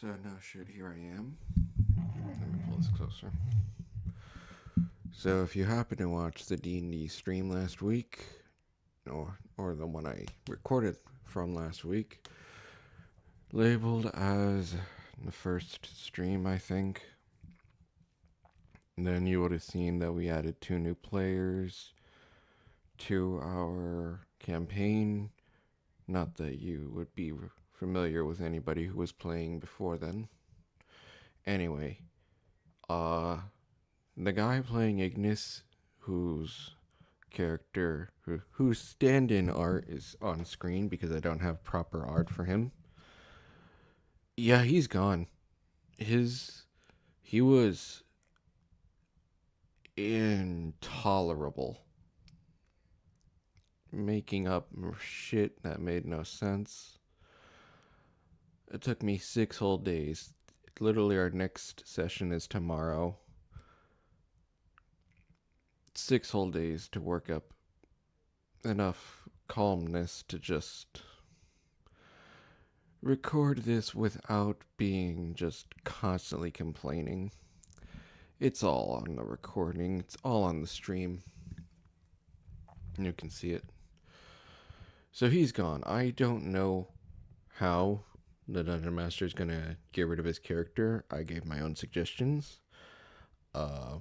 So no shit, here I am. Let me pull this closer. So if you happen to watch the D&D stream last week, or the one I recorded from last week, labeled as the first stream, I think, then you would have seen that we added 2 new players to our campaign. Not that you would be familiar with anybody who was playing before then. Anyway, uh, the guy playing Ignis, whose whose stand-in art is on screen because I don't have proper art for him. Yeah, he's gone. He was intolerable, making up shit that made no sense. It took me 6 whole days. Literally, our next session is tomorrow. 6 whole days to work up enough calmness to just record this without being just constantly complaining. It's all on the recording, it's all on the stream. You can see it. So he's gone. I don't know how the Dungeon Master is gonna get rid of his character. I gave my own suggestions.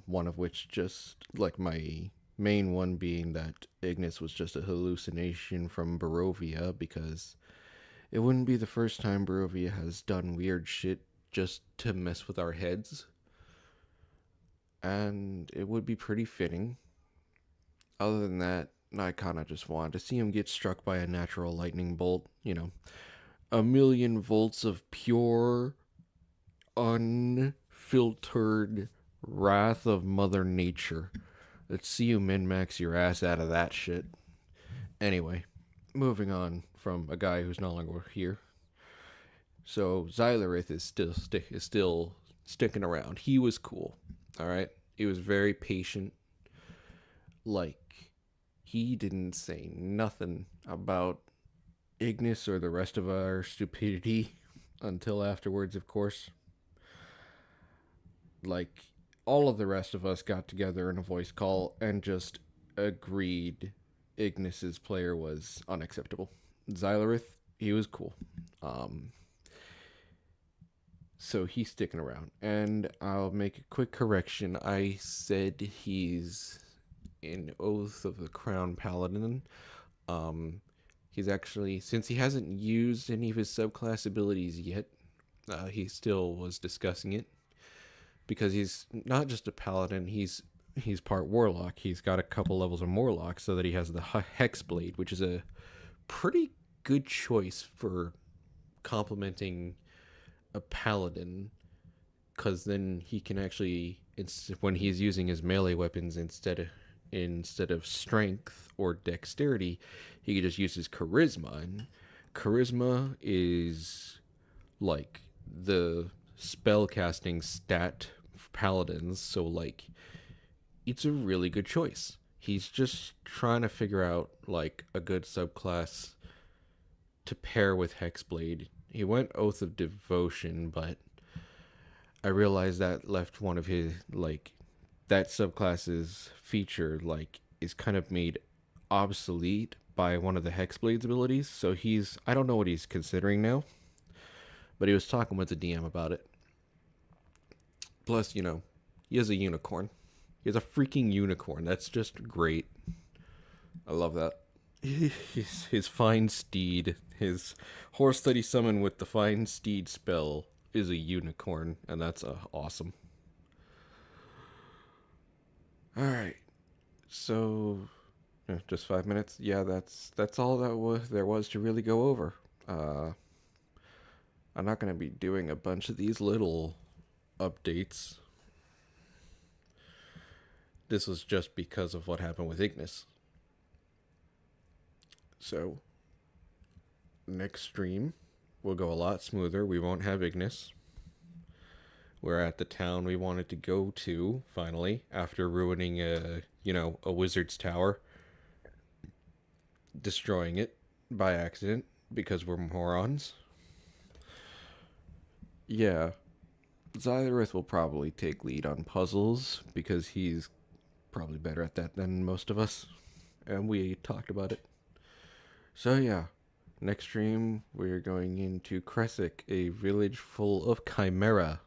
One of which, just like my main one, being that Ignis was just a hallucination from Barovia, because it wouldn't be the first time Barovia has done weird shit just to mess with our heads. And it would be pretty fitting. Other than that, I kind of just wanted to see him get struck by a natural lightning bolt. You know, a million volts of pure, unfiltered wrath of Mother Nature. Let's see you min-max your ass out of that shit. Anyway, moving on from a guy who's no longer here. So Xylarith is still sticking around. He was cool. All right, he was very patient. Like, he didn't say nothing about Ignis or the rest of our stupidity until afterwards, of course. Like, all of the rest of us got together in a voice call and just agreed Ignis's player was unacceptable. Xylarith, he was cool. Um, so he's sticking around. And I'll make a quick correction. I said he's in Oath of the Crown Paladin. He's actually, since he hasn't used any of his subclass abilities yet, he still was discussing it, because he's not just a paladin, he's part warlock. He's got a couple levels of warlock, so that he has the Hexblade, which is a pretty good choice for complementing a paladin, because then he can actually, when he's using his melee weapons, instead of strength or dexterity, he can just use his charisma. And charisma is like the spell casting stat for paladins, so like it's a really good choice. He's just trying to figure out like a good subclass to pair with Hexblade. He went Oath of Devotion, but I realized that left one of his, like, that subclass's feature, like, is kind of made obsolete by one of the Hexblade's abilities. So I don't know what he's considering now, but he was talking with the DM about it. Plus, he has a unicorn. He has a freaking unicorn. That's just great. I love that. His fine steed, his horse that he summoned with the fine steed spell, is a unicorn, and that's awesome. All right, so just 5 minutes. Yeah, that's all there was to really go over. Uh, I'm not gonna be doing a bunch of these little updates. This was just because of what happened with Ignis. So next stream will go a lot smoother. We won't have Ignis. We're at the town we wanted to go to finally, after ruining a wizard's tower, destroying it by accident because we're morons. Yeah, Xylorith will probably take lead on puzzles because he's probably better at that than most of us, and we talked about it. So yeah, next stream we're going into Kresic, a village full of chimera,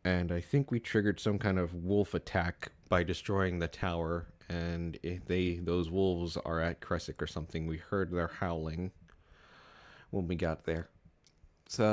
and I think we triggered some kind of wolf attack by destroying the tower. And if those wolves are at Kresic or something, we heard their howling when we got there. So